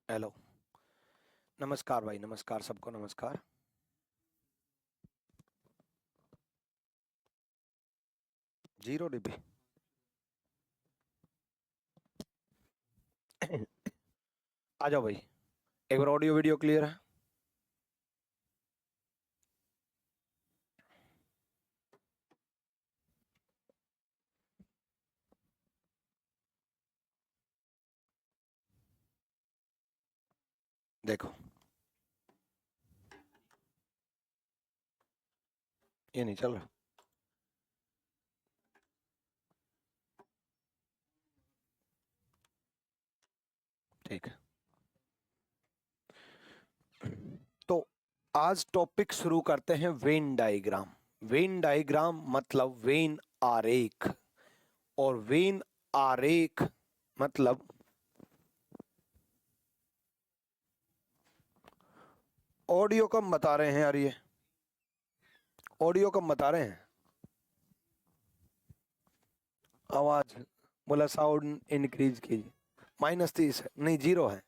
Hello. नमस्कार भाई, नमस्कार सबको, नमस्कार। Zero dB. आ जाओ भाई, एक बार ऑडियो वीडियो क्लियर है? देखो, ये नहीं चल रहा। ठीक है, तो आज टॉपिक शुरू करते हैं वेन डायग्राम। वेन डायग्राम मतलब वेन आरेख, और वेन आरेख मतलब ऑडियो कम बता रहे हैं यार, ये ऑडियो कम बता रहे हैं। आवाज बोला साउंड इंक्रीज कीजिए। -30 है, नहीं 0 है।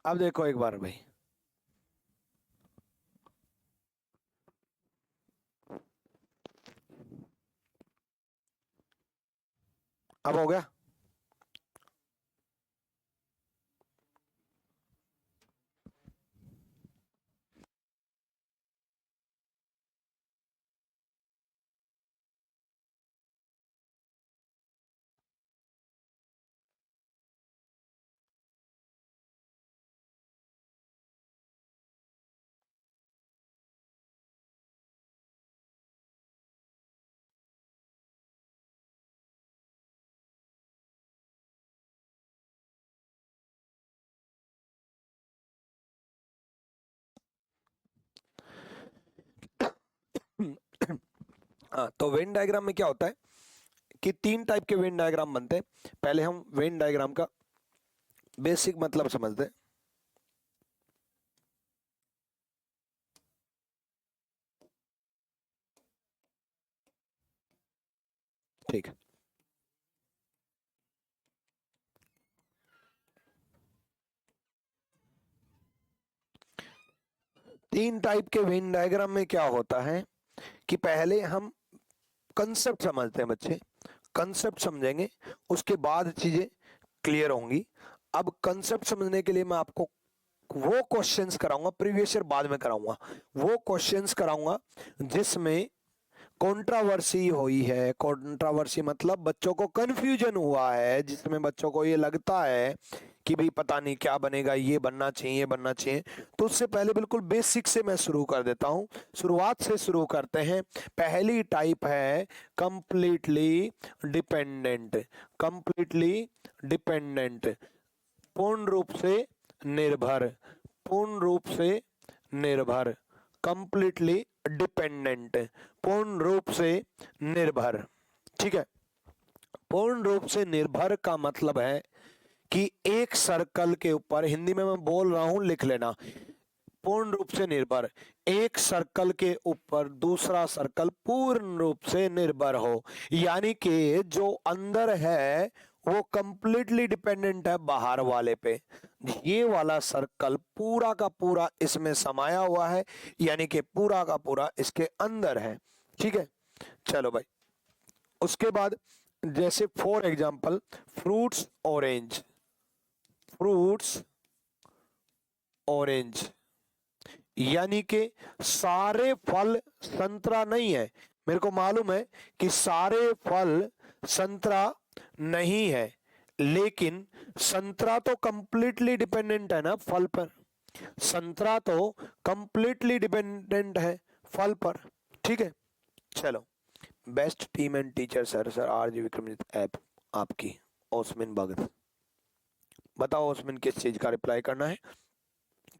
अब देखो एक बार भाई, अब हो गया। हाँ, तो वेन डायग्राम में क्या होता है कि 3 टाइप के वेन डायग्राम बनते हैं। पहले हम वेन डायग्राम का बेसिक मतलब समझते हैं। ठीक है, तीन टाइप के वेन डायग्राम में क्या होता है कि पहले हम कंसेप्ट समझते हैं बच्चे। कंसेप्ट समझेंगे, उसके बाद चीजें क्लियर होंगी। अब कंसेप्ट समझने के लिए मैं आपको वो क्वेश्चंस कराऊंगा, प्रीवियस ईयर बाद में कराऊंगा। वो क्वेश्चंस कराऊंगा जिसमें कंट्रोवर्सी हुई है। कंट्रोवर्सी मतलब बच्चों को कंफ्यूजन हुआ है, जिसमें बच्चों को ये लगता है कि भाई पता नहीं क्या बनेगा, ये बनना चाहिए, ये बनना चाहिए। तो उससे पहले बिल्कुल बेसिक से मैं शुरू कर देता हूं। शुरुआत से शुरू करते हैं। पहली टाइप है कंप्लीटली डिपेंडेंट। कंप्लीटली डिपेंडेंट, पूर्ण रूप से निर्भर। पूर्ण रूप से निर्भर, कंप्लीटली डिपेंडेंट, पूर्ण रूप से निर्भर। ठीक है, पूर्ण रूप से निर्भर का मतलब है कि एक सर्कल के ऊपर, हिंदी में मैं बोल रहा हूं लिख लेना, पूर्ण रूप से निर्भर, एक सर्कल के ऊपर दूसरा सर्कल पूर्ण रूप से निर्भर हो। यानी कि जो अंदर है वो कंप्लीटली डिपेंडेंट है बाहर वाले पे। ये वाला सर्कल पूरा का पूरा इसमें समाया हुआ है, यानी कि पूरा का पूरा इसके अंदर है। ठीक है, चलो भाई। उसके बाद जैसे for example fruits orange, fruits orange, यानी कि सारे फल संतरा नहीं है। मेरे को मालूम है कि सारे फल संतरा नहीं है, लेकिन संतरा तो कंप्लीटली डिपेंडेंट है ना फल पर। संतरा तो कंप्लीटली डिपेंडेंट है फल पर। ठीक है, चलो। Best team and teacher sir, sir RG Vikramjit app आपकी। ओस्मिन भगत, बताओ ओस्मिन किस चीज का रिप्लाई करना है?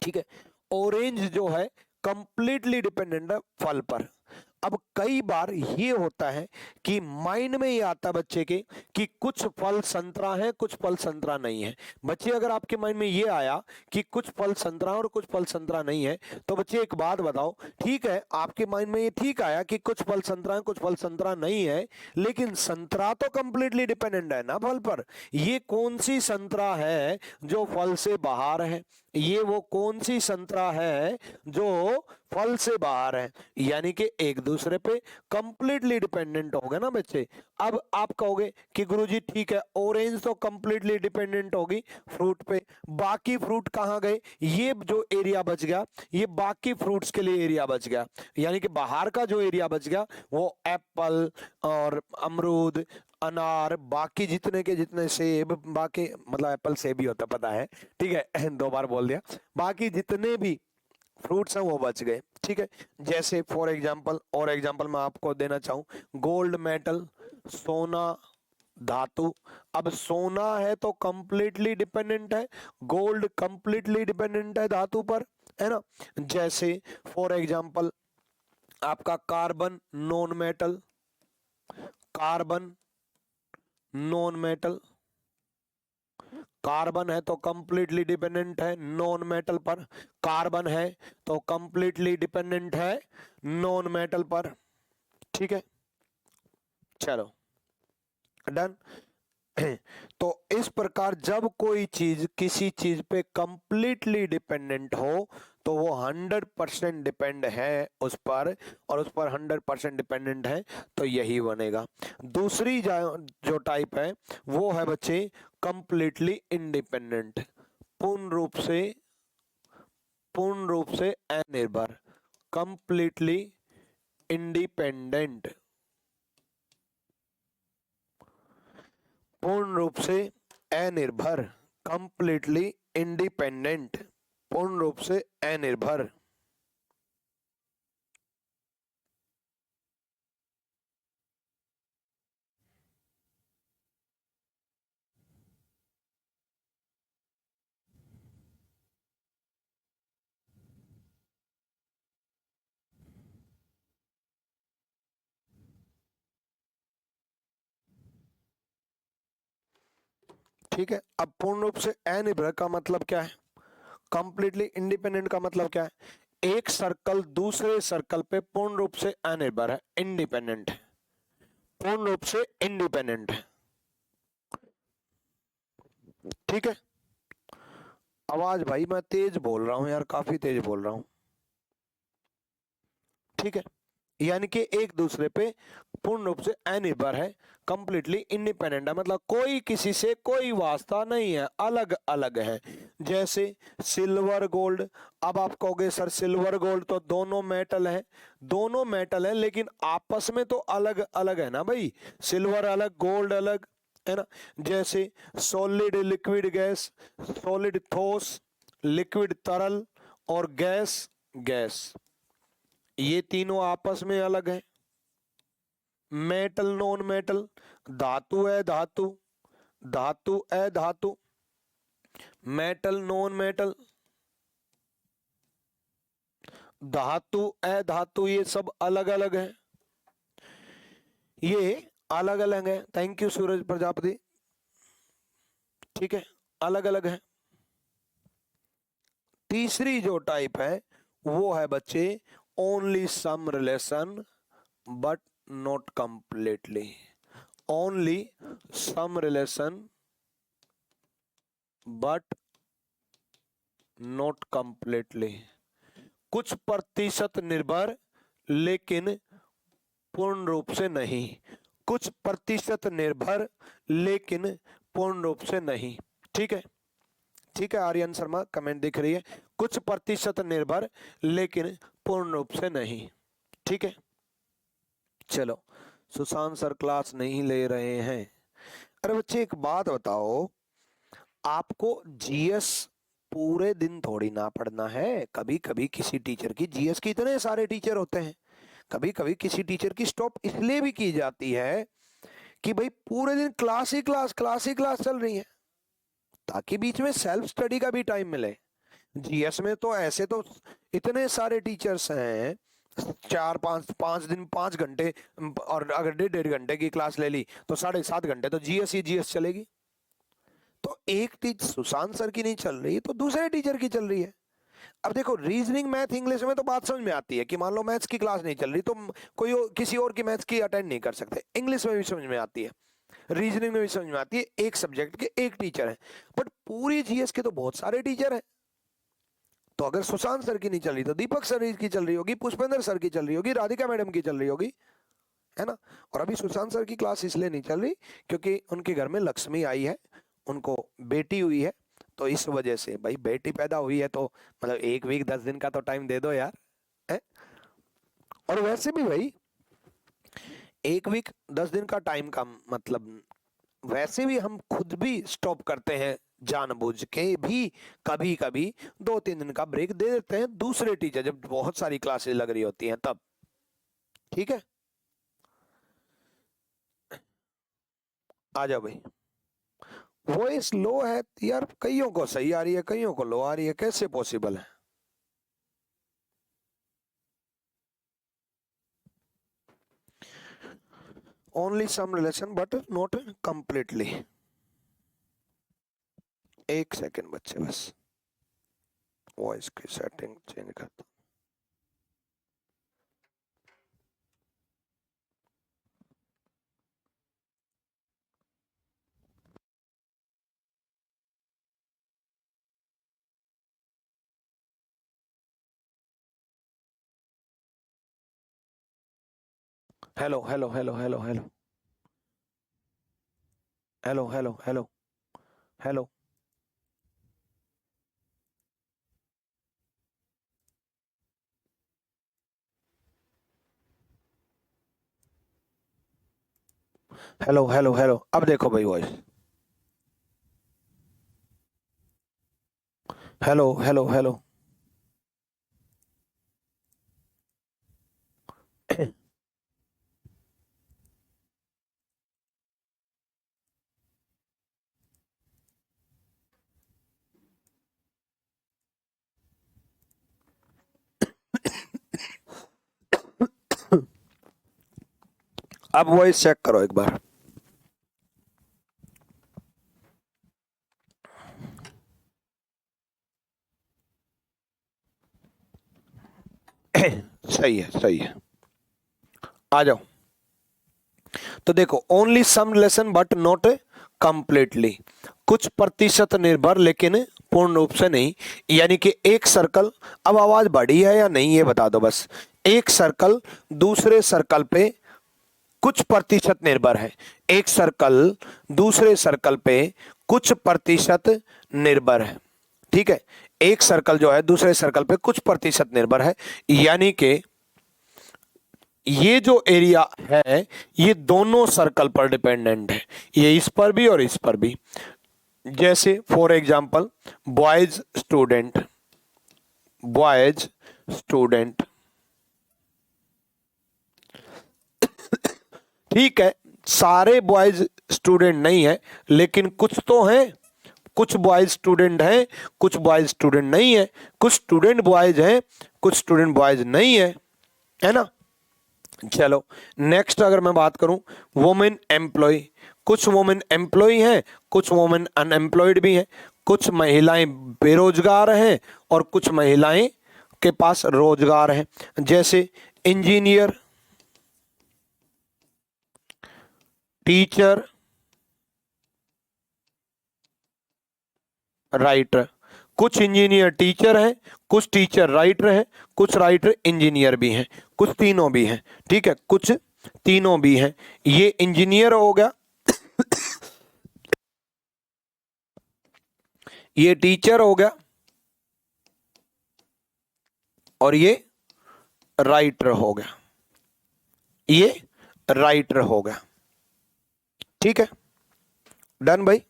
ठीक है, ऑरेंज जो है कंप्लीटली डिपेंडेंट है फल पर। अब कई बार ये होता है कि माइंड में ये आता है बच्चे के कि कुछ फल संतरा है, कुछ फल संतरा नहीं है। बच्चे अगर आपके माइंड में ये आया कि कुछ फल संतरा और कुछ फल संतरा नहीं है, तो बच्चे एक बात बताओ, ठीक है आपके माइंड में ये ठीक आया कि कुछ फल संतरा है, कुछ फल संतरा नहीं है, लेकिन संतरा तो कंप्लीटली डिपेंडेंट है ना फल पर। ये कौन सी संतरा है जो फल से बाहर है? ये वो कौन सी संतरा है जो फल से बाहर है? यानी कि एक दूसरे पे कंप्लीटली डिपेंडेंट हो गए ना बच्चे। अब आप कहोगे कि गुरुजी ठीक है, ऑरेंज तो कंप्लीटली डिपेंडेंट होगी फ्रूट पे, बाकी फ्रूट कहाँ गए? ये जो एरिया बच गया, ये बाकी फ्रूट्स के लिए एरिया बच गया। यानी कि बाहर का जो एरिया बच गया वो एप्पल और अमरूद, अनार, बाकी जितने के जितने सेब, बाकी मतलब एप्पल सेब ही होता पता है, ठीक है दो बार बोल दिया, बाकी जितने भी फ्रूट्स हैं वो बच गए। ठीक है, जैसे फॉर एग्जांपल, और एग्जांपल मैं आपको देना चाहूं, गोल्ड मेटल, सोना धातु। अब सोना है तो कंप्लीटली डिपेंडेंट है, गोल्ड कंप्लीटली डिपेंडेंट है धातु पर, है ना। जैसे फॉर एग्जांपल आपका carbon non metal, carbon non metal, carbon है तो कंप्लीटली डिपेंडेंट है नॉन मेटल पर, कार्बन है तो कंप्लीटली डिपेंडेंट है नॉन मेटल पर। ठीक है, चलो डन। तो इस प्रकार जब कोई चीज किसी चीज पे कंप्लीटली डिपेंडेंट हो तो वो 100% डिपेंड है उस पर, और उस पर 100% डिपेंडेंट है तो यही बनेगा। दूसरी जो टाइप है वो है बच्चे कंप्लीटली इंडिपेंडेंट, पूर्ण रूप से अनिर्भर, कंप्लीटली इंडिपेंडेंट, पूर्ण रूप से अनिर्भर, कंप्लीटली इंडिपेंडेंट, पूर्ण रूप से अनिर्भर। ठीक है, अब पूर्ण रूप से अनिर्भर का मतलब क्या है? कंप्लीटली इंडिपेंडेंट का मतलब क्या है? एक सर्कल दूसरे सर्कल पे पूर्ण रूप से अनिर्भर है, इंडिपेंडेंट है, पूर्ण रूप से इंडिपेंडेंट है। ठीक है, आवाज भाई मैं तेज बोल रहा हूं यार, काफी तेज बोल रहा हूं। ठीक है, यानी कि एक दूसरे पे पूर्ण रूप से अनिर्भर है, कंप्लीटली इंडिपेंडेंट है, मतलब कोई किसी से कोई वास्ता नहीं है, अलग अलग है। जैसे सिल्वर गोल्ड, अब आप कहोगे सर सिल्वर गोल्ड तो दोनों मेटल है, दोनों मेटल है लेकिन आपस में तो अलग अलग है ना भाई, सिल्वर अलग गोल्ड अलग, है ना। जैसे सॉलिड लिक्विड गैस, सॉलिड ठोस, लिक्विड तरल, और गैस गैस, ये तीनों आपस में अलग है। मेटल नॉन मेटल, धातु है धातु, धातु है धातु, मेटल नॉन मेटल, धातु है धातु, ये सब अलग अलग है, ये अलग अलग है। थैंक यू सूरज प्रजापति। ठीक है, अलग अलग है। तीसरी जो टाइप है वो है बच्चे only some relation but not completely, only some relation but not completely, कुछ प्रतिशत निर्भर लेकिन पूर्ण रूप से नहीं, कुछ प्रतिशत निर्भर लेकिन पूर्ण रूप से नहीं। ठीक है, ठीक है आर्यन शर्मा कमेंट दिख रही है, कुछ प्रतिशत निर्भर लेकिन पूर्ण रूप से नहीं। ठीक है, चलो सुशांत सर क्लास नहीं ले रहे हैं। अरे बच्चे एक बात बताओ, आपको जीएस पूरे दिन थोड़ी ना पढ़ना है, कभी कभी किसी टीचर की, जीएस के इतने सारे टीचर होते हैं, कभी कभी किसी टीचर की स्टॉप इसलिए भी की जाती है कि भाई पूरे दिन क्लास ही क्लास चल रही है, ताकि बीच में सेल्फ स्टडी का भी टाइम मिले। जीएस में तो ऐसे तो इतने सारे टीचर्स हैं चार पाँच पाँच दिन 5 घंटे, और अगर 1.5 घंटे की क्लास ले ली तो 7.5 घंटे तो जीएस ही जीएस चलेगी। तो एक टीच सुशांत सर की नहीं चल रही तो दूसरे टीचर की चल रही है। अब देखो रीजनिंग मैथ इंग्लिश में तो बात समझ में आती है कि मान लो मैथ्स की क्लास नहीं चल रही तो किसी और की मैथ्स की अटेंड नहीं कर सकते, इंग्लिश में भी समझ में आती है, रीजनिंग में भी समझ में आती है, एक सब्जेक्ट के एक टीचर है। बट पूरी जीएस के तो बहुत सारे टीचर हैं। तो अगर सुशांत सर की नहीं चल रही तो दीपक सर की चल रही होगी, पुष्पेंद्र सर की चल रही होगी, राधिका मैडम की चल रही होगी, है ना। और अभी सुशांत सर की क्लास इसलिए नहीं चल रही क्योंकि उनके घर में लक्ष्मी आई है, उनको बेटी हुई है, तो इस वजह से भाई बेटी पैदा हुई है तो मतलब 1 वीक 10 दिन का तो टाइम दे दो यार, है। और वैसे भी भाई 1 वीक 10 दिन का टाइम का मतलब, वैसे भी हम खुद भी स्टॉप करते हैं जानबूझ के भी, कभी कभी 2-3 दिन का ब्रेक दे देते हैं दूसरे टीचर जब बहुत सारी क्लासेस लग रही होती हैं तब, ठीक है। आ जाओ भाई। वॉइस लो है यार, कईयों को सही आ रही है, कईयों को लो आ रही है, कैसे पॉसिबल है। Only some relation but not completely. एक सेकेंड बच्चे बस, वॉइस की सेटिंग चेंज करता हूँ। Hello hello hello hello hello hello hello hello hello. Hello hello hello, अब देखो भाई वॉइस। Hello hello hello. अब वॉइस चेक करो एक बार। सही है सही है। आ जाओ। तो देखो only some relation but not completely, कुछ प्रतिशत निर्भर लेकिन पूर्ण रूप से नहीं। यानी कि एक सर्कल, अब आवाज बढ़ी है या नहीं ये बता दो बस। एक सर्कल दूसरे सर्कल पे कुछ प्रतिशत निर्भर है, एक सर्कल दूसरे सर्कल पे कुछ प्रतिशत निर्भर है, ठीक है। एक सर्कल जो है दूसरे सर्कल पे कुछ प्रतिशत निर्भर है, यानी कि ये जो एरिया है ये दोनों सर्कल पर डिपेंडेंट है, ये इस पर भी और इस पर भी। जैसे for example boys student, boys student, ठीक है। सारे बॉयज स्टूडेंट नहीं है लेकिन कुछ तो हैं, कुछ बॉयज स्टूडेंट हैं, कुछ बॉयज स्टूडेंट नहीं है, कुछ स्टूडेंट बॉयज हैं, कुछ स्टूडेंट बॉयज नहीं है ना। चलो नेक्स्ट अगर मैं बात करूं वुमेन एम्प्लॉय, कुछ वुमेन एम्प्लॉय हैं, कुछ वुमेन अनएम्प्लॉयड भी हैं, कुछ महिलाएं बेरोजगार हैं और कुछ महिलाएं के पास रोजगार है। जैसे इंजीनियर, टीचर, राइटर। कुछ इंजीनियर टीचर हैं, कुछ टीचर राइटर हैं, कुछ राइटर इंजीनियर भी हैं, कुछ तीनों भी हैं, ठीक है, कुछ तीनों भी हैं। ये इंजीनियर हो गया, ये टीचर हो गया और ये राइटर हो गया, ये राइटर हो गया, ठीक है। डन भाई,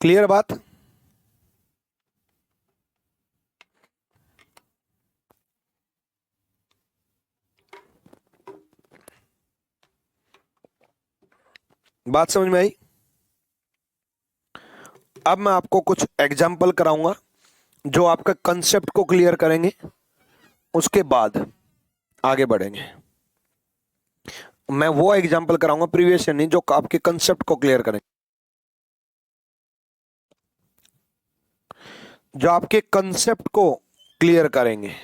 क्लियर बात। बात समझ में आई। अब मैं आपको कुछ एग्जाम्पल कराऊंगा जो आपका कंसेप्ट को क्लियर करेंगे। उसके बाद आगे बढ़ेंगे। मैं वो एग्जांपल कराऊंगा प्रीवियस ईयर नहीं, जो आपके कंसेप्ट को क्लियर करें, जो आपके कंसेप्ट को क्लियर करेंगे।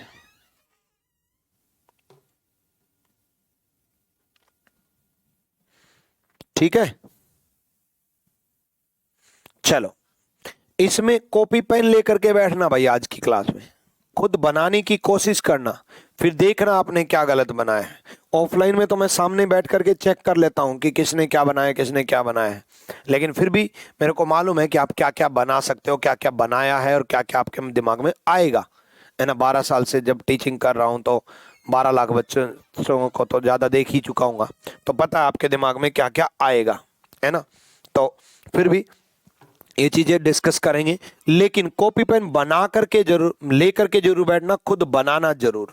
ठीक है, चलो इसमें कॉपी पेन लेकर के बैठना भाई, आज की क्लास में खुद बनाने की कोशिश करना, फिर देखना आपने क्या गलत बनाया है। ऑफलाइन में तो मैं सामने बैठ करके चेक कर लेता हूं कि किसने क्या बनाया, किसने क्या बनाया है, लेकिन फिर भी मेरे को मालूम है कि आप क्या क्या बना सकते हो, क्या क्या बनाया है और क्या क्या आपके दिमाग में आएगा, है ना। 12 साल से जब टीचिंग कर रहा हूं तो 12 लाख बच्चों को तो ज़्यादा देख ही चुका हूँ, तो पता है आपके दिमाग में क्या क्या आएगा, है ना। तो फिर भी ये चीजें डिस्कस करेंगे, लेकिन कॉपी पेन बना करके जरूर लेकर के जरूर बैठना, खुद बनाना जरूर।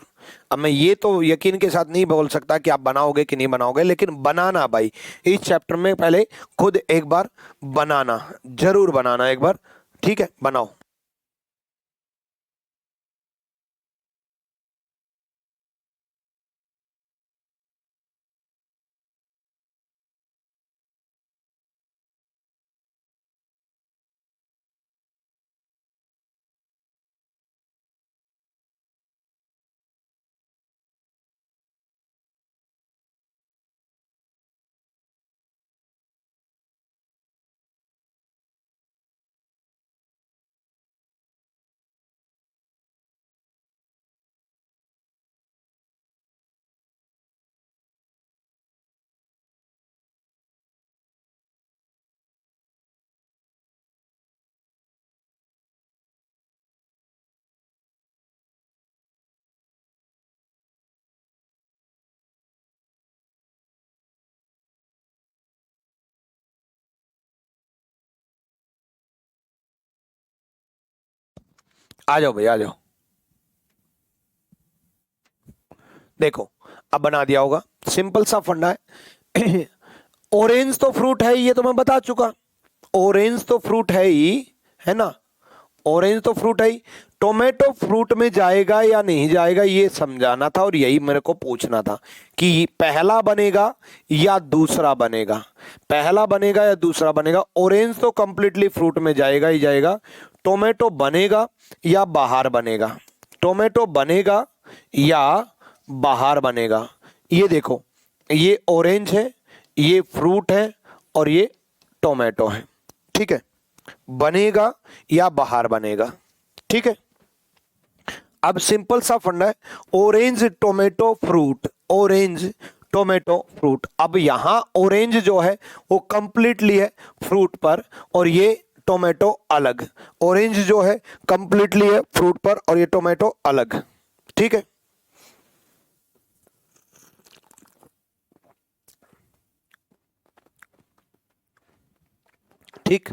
अब मैं ये तो यकीन के साथ नहीं बोल सकता कि आप बनाओगे कि नहीं बनाओगे, लेकिन बनाना भाई, इस चैप्टर में पहले खुद एक बार बनाना, जरूर बनाना एक बार। ठीक है, बनाओ। आ जाओ भाई, आ जाओ। देखो अब बना दिया होगा, सिंपल सा फंडा है। ऑरेंज तो फ्रूट है, ये तो मैं बता चुका। ऑरेंज तो फ्रूट है ही, है ना। ऑरेंज तो फ्रूट है ही। टोमेटो फ्रूट में जाएगा या नहीं जाएगा ये समझाना था, और यही मेरे को पूछना था कि पहला बनेगा या दूसरा बनेगा, पहला बनेगा या दूसरा बनेगा। ऑरेंज तो कंप्लीटली फ्रूट में जाएगा ही जाएगा। टोमेटो बनेगा या बाहर बनेगा, टोमेटो बनेगा या बाहर बनेगा। ये देखो, ये ऑरेंज है, ये फ्रूट है और ये टोमेटो है। ठीक है, बनेगा या बाहर बनेगा। ठीक है, अब सिंपल सा फंडा है, orange tomato fruit, orange tomato fruit. अब यहां ऑरेंज जो है वो कंप्लीटली है फ्रूट पर, और ये टोमेटो अलग। ऑरेंज जो है कंप्लीटली है फ्रूट पर और ये टोमेटो अलग। ठीक है, ठीक,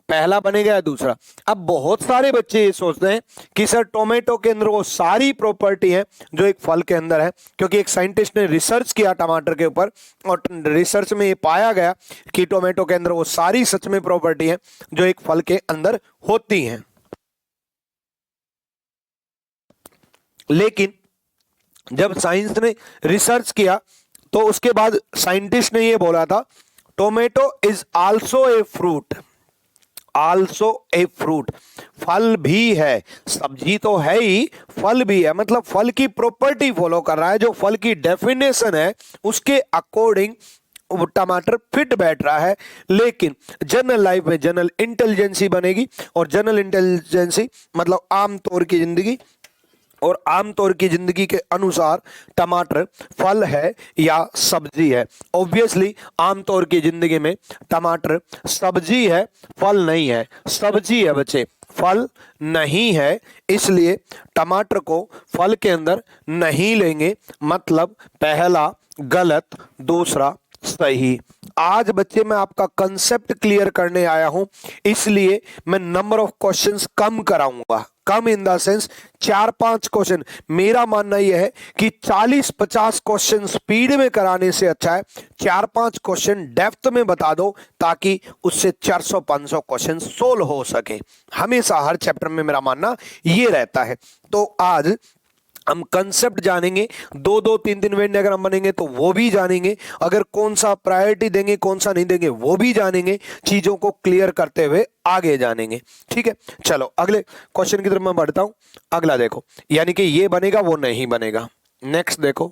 पहला बनेगा या दूसरा। अब बहुत सारे बच्चे ये सोचते हैं कि सर टोमेटो के अंदर वो सारी प्रॉपर्टी है जो एक फल के अंदर है, क्योंकि एक साइंटिस्ट ने रिसर्च किया टमाटर के ऊपर, और रिसर्च में ये पाया गया कि टोमेटो के अंदर वो सारी सच में प्रॉपर्टी है जो एक फल के अंदर होती हैं। लेकिन जब साइंस ने रिसर्च किया तो उसके बाद साइंटिस्ट ने ये बोला था, tomato is also a fruit, also a fruit, फल भी है, सब्जी तो है ही, फल भी है। मतलब फल की प्रॉपर्टी फॉलो कर रहा है, जो फल की डेफिनेशन है उसके अकॉर्डिंग वो टमाटर फिट बैठ रहा है। लेकिन जनरल लाइफ में जनरल इंटेलिजेंसी बनेगी, और जनरल इंटेलिजेंसी मतलब आमतौर की जिंदगी, और आमतौर की जिंदगी के अनुसार टमाटर फल है या सब्जी है। ऑब्वियसली आमतौर की जिंदगी में टमाटर सब्जी है, फल नहीं है। सब्जी है बच्चे, फल नहीं है, इसलिए टमाटर को फल के अंदर नहीं लेंगे। मतलब पहला गलत, दूसरा सही। आज बच्चे मैं आपका कंसेप्ट क्लियर करने आया हूं, इसलिए मैं नंबर ऑफ क्वेश्चंस कम कराऊंगा, कम इन द सेंस 4-5 क्वेश्चन। मेरा मानना यह है कि 40-50 क्वेश्चन स्पीड में कराने से अच्छा है 4-5 क्वेश्चन डेप्थ में बता दो, ताकि उससे 400-500 क्वेश्चन सोल्व हो सके। हमेशा हर चैप्टर में मेरा मानना ये रहता है। तो आज हम कंसेप्ट जानेंगे, दो दो तीन तीन वेन डायग्राम बनेंगे तो वो भी जानेंगे, अगर कौन सा प्रायोरिटी देंगे कौन सा नहीं देंगे वो भी जानेंगे, चीजों को क्लियर करते हुए आगे जानेंगे। ठीक है, चलो अगले क्वेश्चन की तरफ मैं बढ़ता हूं। अगला देखो, यानी कि ये बनेगा वो नहीं बनेगा। नेक्स्ट देखो,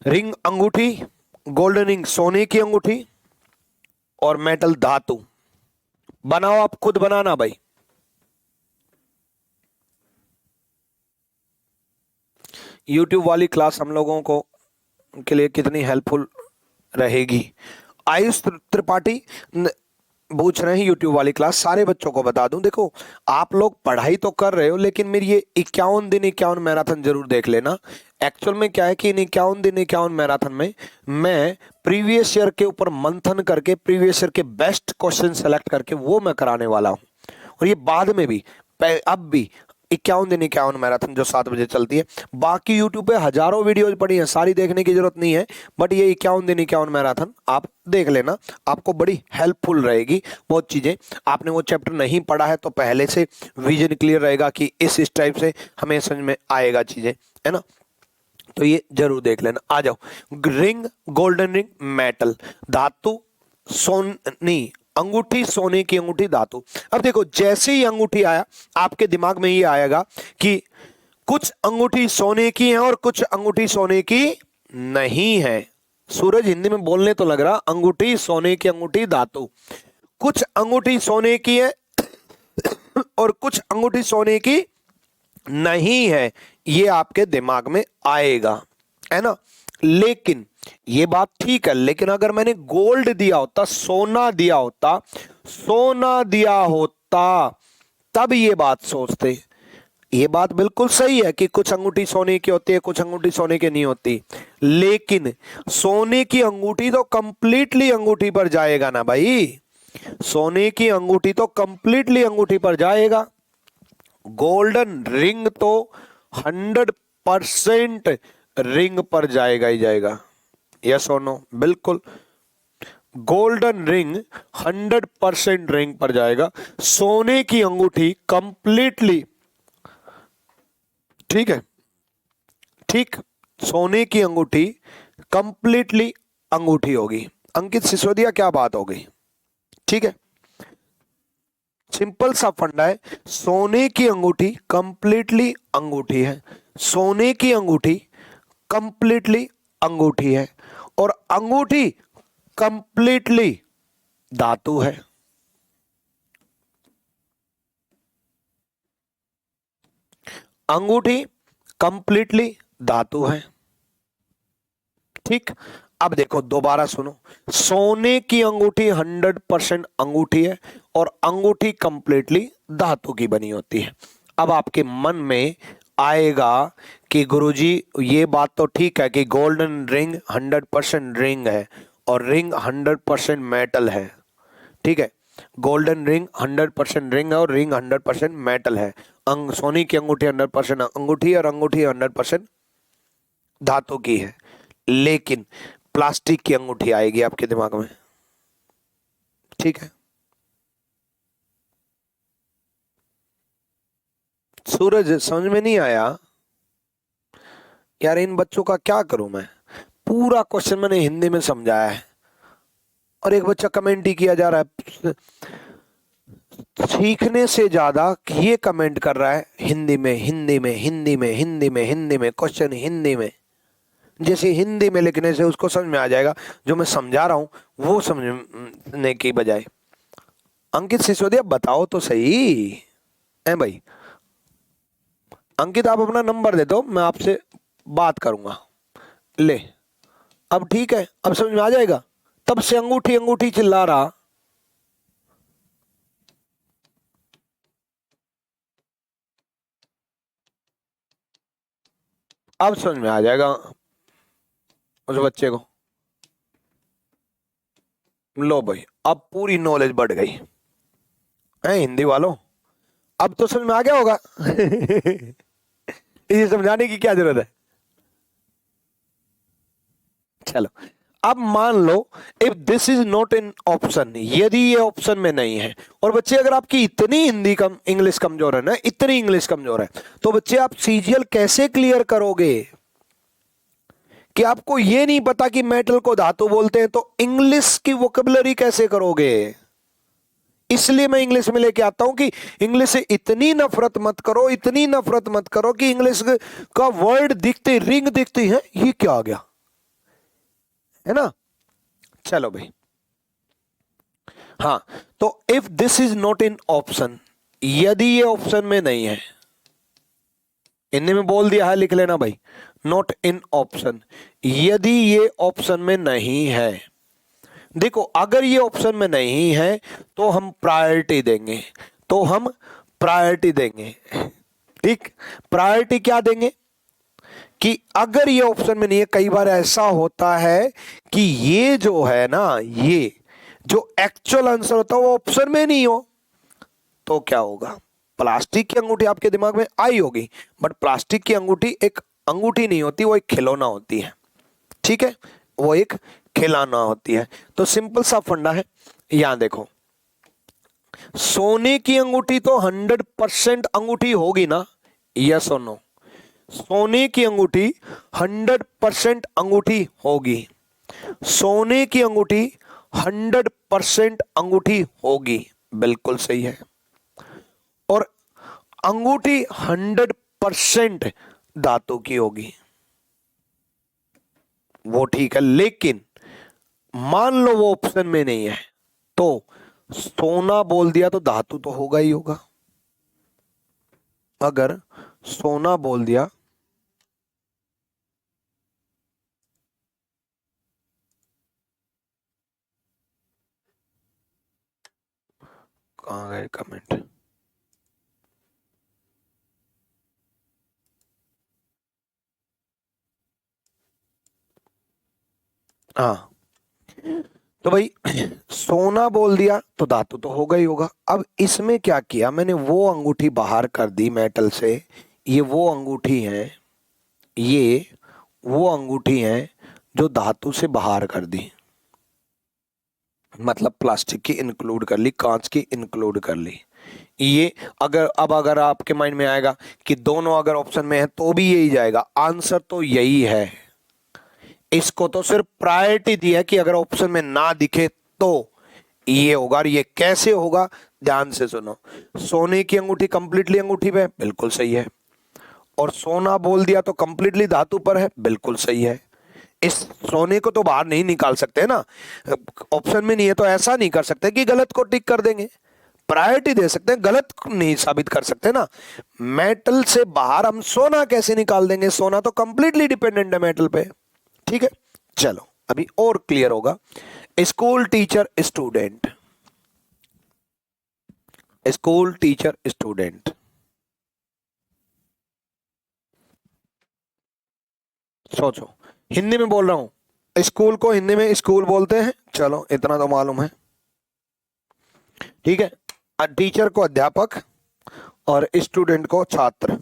रिंग अंगूठी, गोल्डन रिंग सोने की अंगूठी और मेटल धातु। बनाओ, आप खुद बनाना भाई। YouTube वाली क्लास हम लोगों को के लिए कितनी हेल्पफुल रहेगी। आयुष त्रिपाठी पूछ रहे हैं YouTube वाली क्लास, सारे बच्चों को बता दूं, देखो आप लोग पढ़ाई तो कर रहे हो लेकिन मेरी ये 51 दिन 51 मैराथन जरूर देख लेना। एक्चुअल में क्या है कि इन 51 दिन 51 मैराथन में मैं प्रीवियस ईयर के ऊपर मंथन करके प्रीवियस ईयर के बेस्ट क्वेश्चन सेलेक्ट करके वो मैं कराने वाला हूं। और ये बाद में भी, अब भी 51 दिन 51 मैराथन जो 7 बजे चलती है। बाकी यूट्यूब पे हजारों वीडियोज पड़ी हैं, सारी देखने की जरूरत नहीं है, बट ये 51 दिन 51 मैराथन आप देख लेना, आपको बड़ी हेल्पफुल रहेगी। बहुत चीजें आपने वो चैप्टर नहीं पढ़ा है तो पहले से विजन क्लियर रहेगा कि इस टाइप से हमें समझ में आएगा चीजें, है ना। तो ये जरूर देख लेना। आ जाओ, रिंग गोल्डन रिंग मेटल, धातु सोनी अंगूठी, सोने की अंगूठी धातु। अब देखो जैसे ही अंगूठी आया आपके दिमाग में ये आएगा कि कुछ अंगूठी सोने की है और कुछ अंगूठी सोने की नहीं है। सूरज हिंदी में बोलने तो लग रहा, अंगूठी सोने की अंगूठी धातु, कुछ अंगूठी सोने की है और कुछ अंगूठी सोने की नहीं है, ये आपके दिमाग में आएगा, है ना। लेकिन ये बात ठीक है, लेकिन अगर मैंने गोल्ड दिया होता, सोना दिया होता, सोना दिया होता, तब ये बात सोचते। ये बात बिल्कुल सही है कि कुछ अंगूठी सोने की होती है, कुछ अंगूठी सोने की नहीं होती, लेकिन सोने की अंगूठी तो कंप्लीटली अंगूठी पर जाएगा ना भाई, सोने की अंगूठी तो कंप्लीटली अंगूठी पर जाएगा। गोल्डन रिंग तो 100% रिंग पर जाएगा ही जाएगा। यस और नो? बिल्कुल, गोल्डन रिंग 100% रिंग पर जाएगा। सोने की अंगूठी कंप्लीटली, ठीक है, ठीक, सोने की अंगूठी कंप्लीटली अंगूठी होगी। अंकित सिसोदिया क्या बात हो गई? ठीक है, सिंपल सा फंडा है, सोने की अंगूठी कंप्लीटली अंगूठी है, सोने की अंगूठी कंप्लीटली अंगूठी है, और अंगूठी कंप्लीटली धातु है। अंगूठी कंप्लीटली धातु है। ठीक, अब देखो दोबारा सुनो, सोने की अंगूठी 100% अंगूठी है और अंगूठी कंप्लीटली धातु की बनी होती है। अब आपके मन में आएगा कि गुरुजी ये बात तो ठीक है कि गोल्डन रिंग 100% रिंग है और रिंग 100% मेटल है। ठीक है, गोल्डन रिंग 100% रिंग है और रिंग 100% मेटल है। सोने की अंगूठी 100% अंगूठी और अंगूठी 100% धातु की है, लेकिन प्लास्टिक की अंगूठी आएगी आपके दिमाग में। ठीक है, सूरज समझ में नहीं आया यार, इन बच्चों का क्या करूं मैं? पूरा क्वेश्चन मैंने हिंदी में समझाया है और एक बच्चा कमेंट ही किया जा रहा है, सीखने से ज्यादा ये कमेंट कर रहा है हिंदी में, हिंदी में, हिंदी में, हिंदी में, हिंदी में, क्वेश्चन हिंदी में, जैसे हिंदी में लिखने से उसको समझ में आ जाएगा, जो मैं समझा रहा हूं वो समझने की बजाय। अंकित सिसोदिया बताओ तो सही है भाई। अंकित आप अपना नंबर दे दो, मैं आपसे बात करूंगा। ले, अब ठीक है, अब समझ में आ जाएगा। तब से अंगूठी अंगूठी चिल्ला रहा, अब समझ में आ जाएगा उस बच्चे को। लो भाई, अब पूरी नॉलेज बढ़ गई है हिंदी वालों, अब तो समझ में आ गया होगा। इसे समझाने की क्या जरूरत है। चलो अब मान लो if this is not an option, यदि ये ऑप्शन में नहीं है, और बच्चे अगर आपकी इतनी हिंदी कम इंग्लिश कमजोर है ना, इतनी इंग्लिश कमजोर है, तो बच्चे आप सीजीएल कैसे क्लियर करोगे कि आपको ये नहीं पता कि मेटल को धातु बोलते हैं, तो इंग्लिश की वोकेबलरी कैसे करोगे? इसलिए मैं इंग्लिश में लेके आता हूं कि इंग्लिश से इतनी नफरत मत करो, इतनी नफरत मत करो कि इंग्लिश का वर्ड दिखते रिंग दिखती है, ये क्या आ गया, है ना। चलो भाई, हाँ, तो if this is not an option, यदि ये ऑप्शन में नहीं है, हिंदी में बोल दिया है, लिख लेना भाई, नॉट इन ऑप्शन, यदि ये ऑप्शन में नहीं है। देखो अगर ये ऑप्शन में नहीं है तो हम प्रायोरिटी देंगे, तो हम प्रायोरिटी देंगे, ठीक। प्रायोरिटी क्या देंगे कि अगर ये ऑप्शन में नहीं है, कई बार ऐसा होता है कि ये जो है ना, ये जो एक्चुअल आंसर होता है वो ऑप्शन में नहीं हो, तो क्या होगा? प्लास्टिक की अंगूठी आपके दिमाग में आई होगी, बट प्लास्टिक की अंगूठी एक अंगूठी नहीं होती, वो एक खिलौना होती है, ठीक है, वो एक खिलौना होती है। तो सिंपल सा फंडा है, यहां देखो, सोने की अंगूठी तो 100% अंगूठी होगी ना, यस और नो? सोने की अंगूठी 100% अंगूठी होगी, सोने की अंगूठी 100% अंगूठी होगी, बिल्कुल सही है। और अंगूठी 100% धातु की होगी, वो ठीक है, लेकिन मान लो वो ऑप्शन में नहीं है, तो सोना बोल दिया तो धातु तो होगा ही होगा। अगर सोना बोल दिया कहां गए कमेंट, हाँ, तो भाई सोना बोल दिया तो धातु तो होगा ही होगा। अब इसमें क्या किया मैंने, वो अंगूठी बाहर कर दी मेटल से, ये वो अंगूठी है, ये वो अंगूठी है जो धातु से बाहर कर दी, मतलब प्लास्टिक की इंक्लूड कर ली, कांच की इंक्लूड कर ली। ये अगर आपके माइंड में आएगा कि दोनों अगर ऑप्शन में है तो भी यही जाएगा, आंसर तो यही है। इसको तो सिर्फ प्रायोरिटी दी है कि अगर ऑप्शन में ना दिखे तो ये होगा, और ये कैसे होगा ध्यान से सुनो। सोने की अंगूठी कंप्लीटली अंगूठी पे, बिल्कुल सही है, और सोना बोल दिया तो कंप्लीटली धातु पर है, बिल्कुल सही है। इस सोने को तो बाहर नहीं निकाल सकते ना, ऑप्शन में नहीं है तो ऐसा नहीं कर सकते कि गलत को टिक कर देंगे, प्रायोरिटी दे सकते हैं, गलत नहीं साबित कर सकते ना। मेटल से बाहर हम सोना कैसे निकाल देंगे, सोना तो कंप्लीटली डिपेंडेंट है मेटल पे, ठीक है। चलो अभी और क्लियर होगा। School teacher student, school teacher student, सोचो, हिंदी में बोल रहा हूं, स्कूल को हिंदी में स्कूल बोलते हैं, चलो इतना तो मालूम है, ठीक है। टीचर को अध्यापक और स्टूडेंट को छात्र,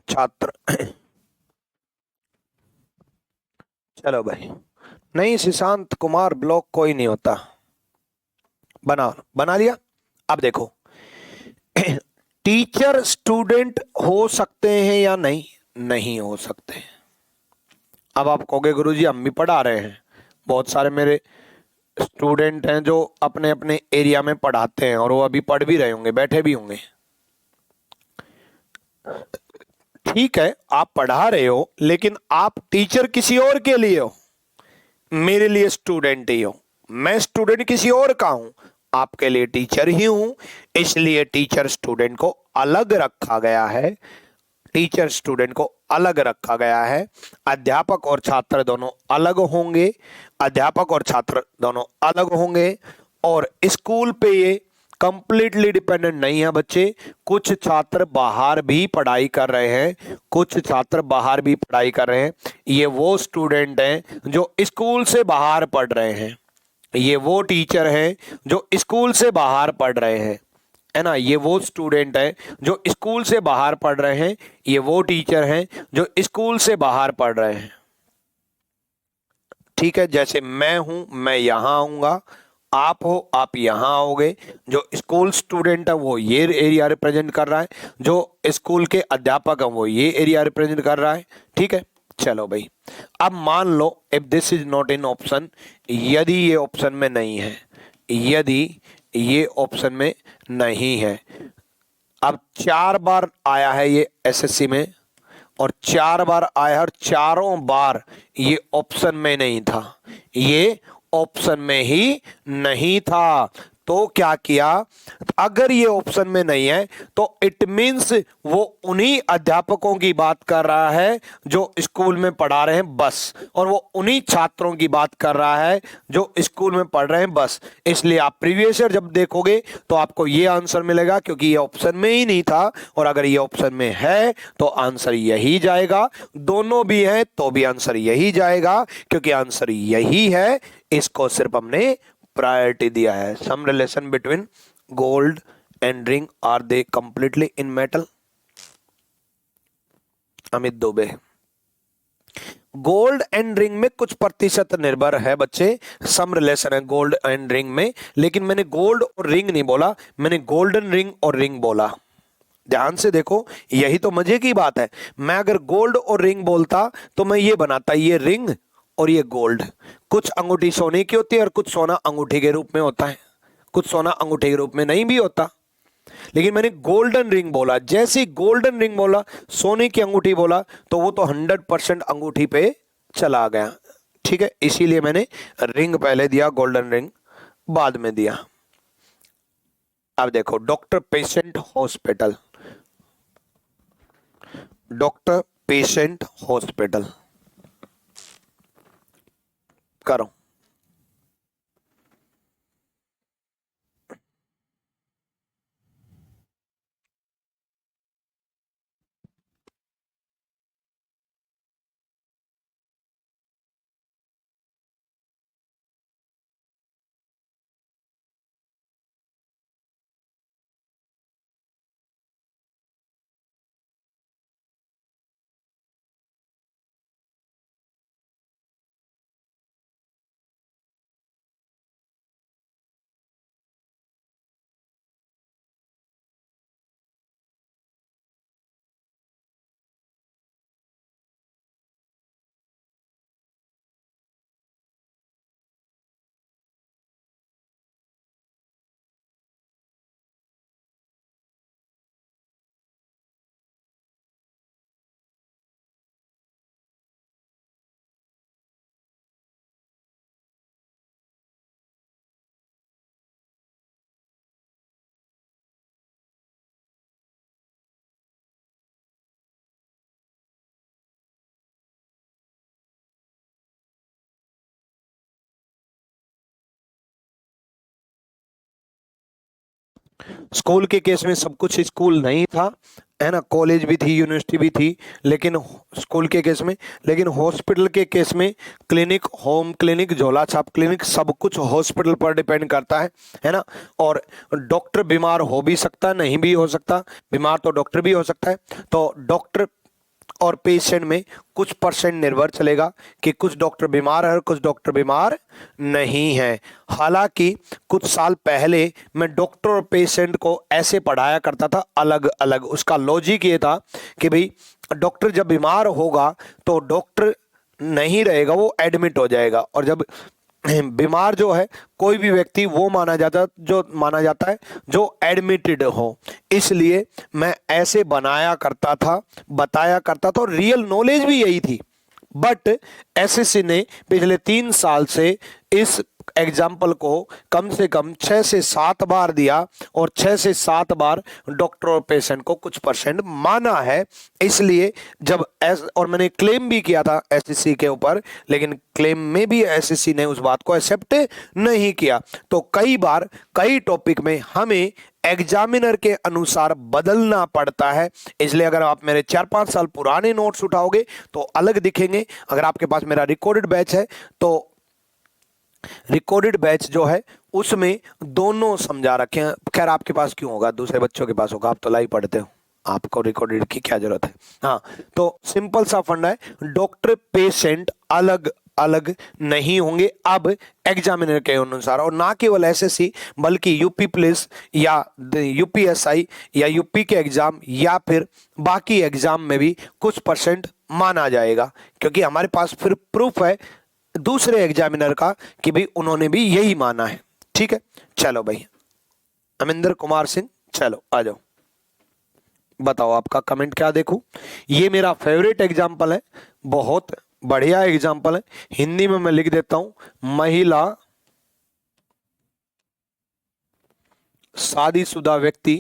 छात्र। चलो भाई, नहीं सुशांत कुमार ब्लॉक कोई नहीं होता, बना लिया। अब देखो टीचर स्टूडेंट हो सकते हैं या नहीं, नहीं हो सकते। अब आप कहोगे गुरुजी हम भी पढ़ा रहे हैं, बहुत सारे मेरे स्टूडेंट हैं जो अपने अपने एरिया में पढ़ाते हैं, और वो अभी पढ़ भी रहे होंगे, बैठे भी होंगे, ठीक है, आप पढ़ा रहे हो, लेकिन आप टीचर किसी और के लिए हो, मेरे लिए स्टूडेंट ही हो, मैं स्टूडेंट किसी और का हूं, आपके लिए टीचर ही हूं, इसलिए टीचर स्टूडेंट को अलग रखा गया है, टीचर स्टूडेंट को अलग रखा गया है। अध्यापक और छात्र दोनों अलग होंगे, अध्यापक और छात्र दोनों अलग होंगे, और स्कूल पे ये कंप्लीटली डिपेंडेंट नहीं है बच्चे। कुछ छात्र बाहर भी पढ़ाई कर रहे हैं, कुछ छात्र बाहर भी पढ़ाई कर रहे हैं। ये वो स्टूडेंट हैं जो स्कूल से बाहर पढ़ रहे हैं, ये वो टीचर हैं जो स्कूल से बाहर पढ़ रहे हैं, है ना। ये वो स्टूडेंट है जो स्कूल से बाहर पढ़ रहे हैं, ये वो टीचर हैं जो स्कूल से बाहर पढ़ रहे हैं। ठीक है, जैसे मैं हूं, मैं यहां आऊंगा, आप हो, आप यहां आओगे। जो स्कूल स्टूडेंट है वो ये एरिया रिप्रेजेंट कर रहा है, जो स्कूल के अध्यापक है वो ये एरिया रिप्रेजेंट कर रहा है। ठीक है, चलो भाई, अब मान लो if this is not an option, यदि ये ऑप्शन में नहीं है, यदि ये ऑप्शन में नहीं है। अब 4 बार आया है ये एसएससी में, और 4 बार आया, और चारों बार ये ऑप्शन में नहीं था, ये ऑप्शन में ही नहीं था। तो क्या किया, अगर ये ऑप्शन में नहीं है तो इट मींस वो उन्हीं अध्यापकों की बात कर रहा है जो स्कूल में पढ़ा रहे हैं बस, और वो उन्हीं छात्रों की बात कर रहा है जो स्कूल में पढ़ रहे हैं बस। इसलिए आप प्रीवियस ईयर जब देखोगे तो आपको ये आंसर मिलेगा, क्योंकि ये ऑप्शन में ही नहीं था। और अगर ये ऑप्शन में है तो आंसर यही जाएगा, दोनों भी है तो भी आंसर यही जाएगा, क्योंकि आंसर यही है। इसको सिर्फ हमने प्रायोरिटी दिया है। Some relation between gold and ring, are they completely in metal? Amit Dubey, gold and ring में कुछ प्रतिशत निर्भर है बच्चे, सम रिलेशन है गोल्ड एंड रिंग में, लेकिन मैंने गोल्ड और रिंग नहीं बोला, मैंने गोल्डन रिंग और रिंग बोला। ध्यान से देखो, यही तो मजे की बात है। मैं अगर गोल्ड और रिंग बोलता तो मैं ये बनाता, ये रिंग और ये गोल्ड। कुछ अंगूठी सोने की होती है और कुछ सोना अंगूठी के रूप में होता है, कुछ सोना अंगूठी के रूप में नहीं भी होता। लेकिन मैंने गोल्डन रिंग बोला, जैसे ही गोल्डन रिंग बोला, सोने की अंगूठी बोला, तो वो तो 100% अंगूठी पे चला गया। ठीक है, इसीलिए मैंने रिंग पहले दिया, गोल्डन रिंग बाद में दिया। अब देखो, doctor patient hospital, doctor patient hospital करो। स्कूल के केस में सब कुछ स्कूल नहीं था, है ना, कॉलेज भी थी, यूनिवर्सिटी भी थी, लेकिन स्कूल के केस में, लेकिन हॉस्पिटल के केस में क्लिनिक, होम क्लिनिक, झोला छाप क्लिनिक, सब कुछ हॉस्पिटल पर डिपेंड करता है ना। और डॉक्टर बीमार हो भी सकता, नहीं भी हो सकता, बीमार तो डॉक्टर भी हो सकता है। तो डॉक्टर और पेशेंट में कुछ परसेंट निर्भर चलेगा कि कुछ डॉक्टर बीमार है और कुछ डॉक्टर बीमार नहीं है। हालांकि कुछ साल पहले मैं डॉक्टर और पेशेंट को ऐसे पढ़ाया करता था अलग अलग। उसका लॉजिक ये था कि भाई डॉक्टर जब बीमार होगा तो डॉक्टर नहीं रहेगा, वो एडमिट हो जाएगा, और जब बीमार जो है कोई भी व्यक्ति वो माना जाता है जो एडमिटेड हो। इसलिए मैं ऐसे बनाया करता था, बताया करता था, और रियल नॉलेज भी यही थी। बट एसएससी ने पिछले 3 साल से इस एग्जाम्पल को कम से कम 6 से 7 बार दिया और 6 से 7 बार डॉक्टर और पेशेंट को कुछ परसेंट माना है। इसलिए जब और मैंने क्लेम भी किया था एसएससी के ऊपर, लेकिन क्लेम में भी एसएससी ने उस बात को एक्सेप्ट नहीं किया। तो कई बार कई टॉपिक में हमें एग्जामिनर के अनुसार बदलना पड़ता है। इसलिए अगर आप मेरे 4-5 साल पुराने नोट्स उठाओगे तो अलग दिखेंगे। अगर आपके पास मेरा रिकॉर्डेड बैच है तो रिकॉर्डेड बैच जो है उसमें दोनों समझा रखे हैं। खैर आपके पास क्यों होगा, दूसरे बच्चों के पास होगा, आप तो लाइव पढ़ते हो, आपको रिकॉर्डेड की क्या जरूरत है। हाँ, तो सिंपल सा फंडा है, डॉक्टर पेशेंट अलग अलग नहीं होंगे अब एग्जामिनर के अनुसार। और ना केवल एसएससी बल्कि यूपी पुलिस या यूपीएसआई या यूपी के एग्जाम या फिर बाकी एग्जाम में भी कुछ परसेंट माना जाएगा, क्योंकि हमारे पास फिर प्रूफ है दूसरे एग्जामिनर का कि भाई उन्होंने भी यही माना है। ठीक है, चलो भाई अमिंदर कुमार सिंह, चलो आ जाओ, बताओ आपका कमेंट क्या देखूं। ये मेरा फेवरेट एग्जाम्पल है, बहुत बढ़िया एग्जाम्पल है। हिंदी में मैं लिख देता हूं, महिला, शादीशुदा व्यक्ति,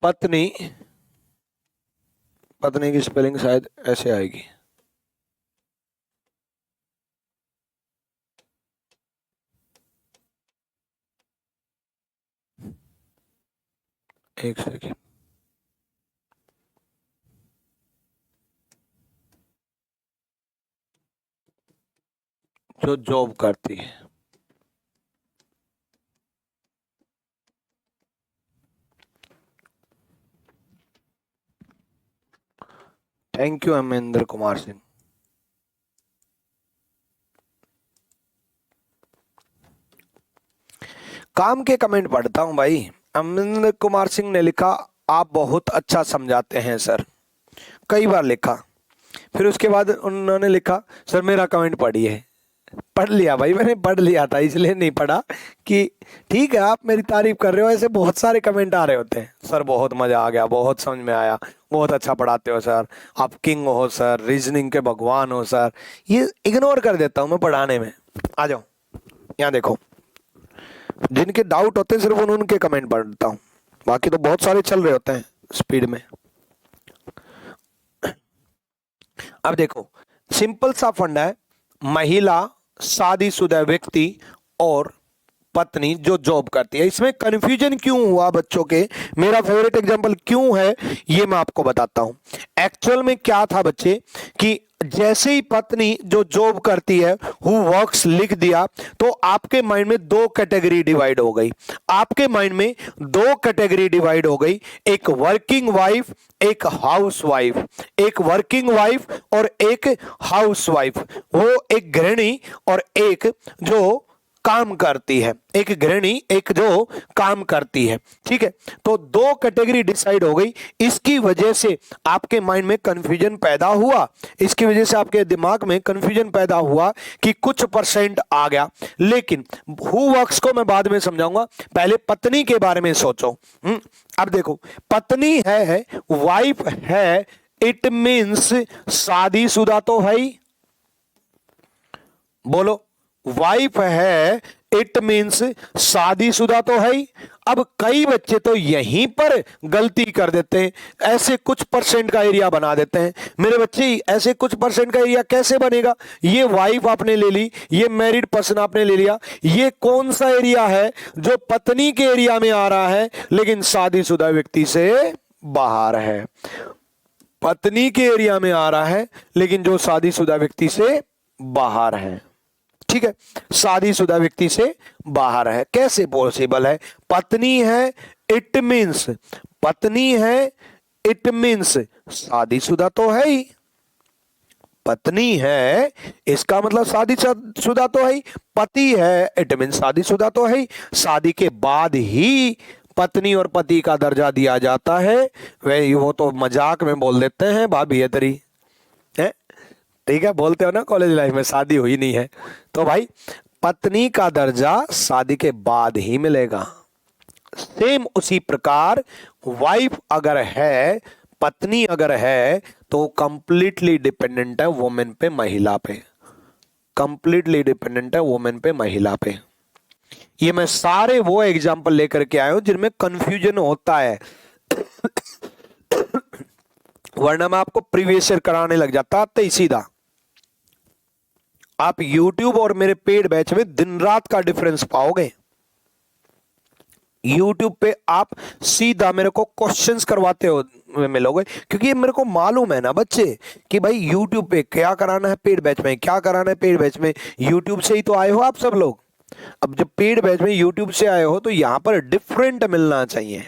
पत्नी, पत्नी की स्पेलिंग शायद ऐसे आएगी, एक सेकेंड, जो जॉब करती है। Thank you Amarinder Kumar Singh. काम के कमेंट पढ़ता हूं भाई। अमरिंदर कुमार सिंह ने लिखा, आप बहुत अच्छा समझाते हैं सर, कई बार लिखा। फिर उसके बाद उन्होंने लिखा, सर मेरा कमेंट पढ़िए। पढ़ लिया भाई, मैंने पढ़ लिया था, इसलिए नहीं पढ़ा कि ठीक है आप मेरी तारीफ कर रहे हो। ऐसे बहुत सारे कमेंट आ रहे होते हैं, सर बहुत मजा आ गया, बहुत समझ में आया, बहुत अच्छा पढ़ाते हो सर, आप किंग हो सर, रीजनिंग के भगवान हो सर। ये इग्नोर कर देता हूं मैं पढ़ाने में। आ जाओ यहाँ देखो, जिनके डाउट होते हैं सिर्फ उनके कमेंट पढ़ता हूं, बाकी तो बहुत सारे चल रहे होते हैं स्पीड में। अब देखो सिंपल सा फंडा है, महिला, शादीशुदा व्यक्ति और पत्नी जो जॉब करती है। इसमें कंफ्यूजन क्यों हुआ बच्चों के, मेरा फेवरेट एग्जांपल क्यों है, ये मैं आपको बताता हूं। एक्चुअल में क्या था बच्चे कि जैसे ही पत्नी जो जॉब करती है हु वर्क्स लिख दिया तो आपके माइंड में दो कैटेगरी डिवाइड हो गई। आपके माइंड में दो कैटेगरी डिवाइड हो गई, एक वर्किंग वाइफ, एक हाउस वाइफ। एक वर्किंग वाइफ और एक हाउस वाइफ, वो एक गृहिणी और एक जो काम करती है, एक गृहिणी एक जो काम करती है। ठीक है, तो दो कैटेगरी डिसाइड हो गई। इसकी वजह से आपके माइंड में कंफ्यूजन पैदा हुआ, इसकी वजह से आपके दिमाग में कंफ्यूजन पैदा हुआ कि कुछ परसेंट आ गया। लेकिन हु वर्क्स को मैं बाद में समझाऊंगा, पहले पत्नी के बारे में सोचो। अब देखो, पत्नी है, वाइफ है, इट मींस शादीशुदा तो है ही। बोलो, वाइफ है इट मींस शादीशुदा तो है ही। अब कई बच्चे तो यहीं पर गलती कर देते हैं, ऐसे कुछ परसेंट का एरिया बना देते हैं। मेरे बच्चे ऐसे कुछ परसेंट का एरिया कैसे बनेगा, ये वाइफ आपने ले ली, ये मैरिड पर्सन आपने ले लिया, ये कौन सा एरिया है जो पत्नी के एरिया में आ रहा है लेकिन शादीशुदा व्यक्ति से बाहर है। पत्नी के एरिया में आ रहा है लेकिन जो शादीशुदा व्यक्ति से बाहर है। ठीक है, शादीशुदा व्यक्ति से बाहर है, कैसे पॉसिबल है। पत्नी है इट मींस, पत्नी है इट मींस शादीशुदा तो है ही। पत्नी है इसका मतलब शादीशुदा तो है ही, पति है इट मींस शादीशुदा तो है ही। शादी के बाद ही पत्नी और पति का दर्जा दिया जाता है। वे वो तो मजाक में बोल देते हैं भाभी है तेरी है, ठीक है, बोलते हो ना कॉलेज लाइफ में शादी हुई नहीं है, तो भाई पत्नी का दर्जा शादी के बाद ही मिलेगा। सेम उसी प्रकार वाइफ अगर है, पत्नी अगर है, तो कंप्लीटली डिपेंडेंट है वुमेन पे, महिला पे, कंप्लीटली डिपेंडेंट है वुमेन पे, महिला पे। ये मैं सारे वो एग्जाम्पल लेकर के आया हूं जिनमें कंफ्यूजन होता है वरना मैं आपको प्रीवियस ईयर कराने लग जाता ही सीधा। आप YouTube और मेरे पेड बैच में दिन रात का डिफरेंस पाओगे। YouTube पे आप सीधा मेरे को क्वेश्चंस करवाते हो मिलोगे, क्योंकि ये मेरे को मालूम है ना बच्चे कि भाई YouTube पे क्या कराना है, पेड बैच में क्या कराना है। पेड बैच में YouTube से ही तो आए हो आप सब लोग। अब जब पेड बैच में YouTube से आए हो तो यहां पर डिफरेंट मिलना चाहिए,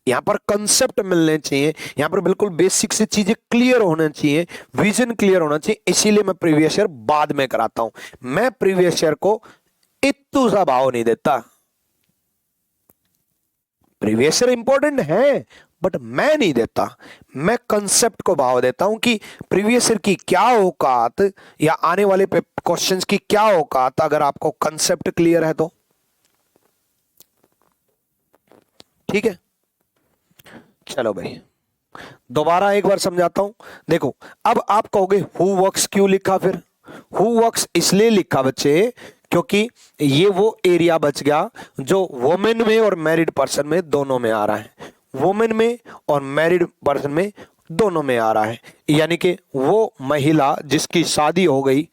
यहां पर कंसेप्ट मिलने चाहिए, यहां पर बिल्कुल बेसिक से चीजें क्लियर होना चाहिए, विजन क्लियर होना चाहिए। इसीलिए मैं प्रीवियस ईयर बाद में कराता हूं। मैं प्रीवियस ईयर को इत्तू सा भाव नहीं देता। प्रीवियस ईयर इंपॉर्टेंट है बट मैं नहीं देता, मैं कंसेप्ट को भाव देता हूं कि प्रीवियस ईयर की क्या औकात या आने वाले क्वेश्चंस की क्या औकात, अगर आपको कंसेप्ट क्लियर है तो। ठीक है, चलो भाई दोबारा एक बार समझाता हूं। देखो अब आप कहोगे हु वर्क्स क्यों लिखा, फिर हु वर्क्स इसलिए लिखा बच्चे क्योंकि ये वो एरिया बच गया जो वुमेन में और मैरिड पर्सन में दोनों में आ रहा है, वुमेन में और मैरिड पर्सन में दोनों में आ रहा है। यानी कि वो महिला जिसकी शादी हो गई,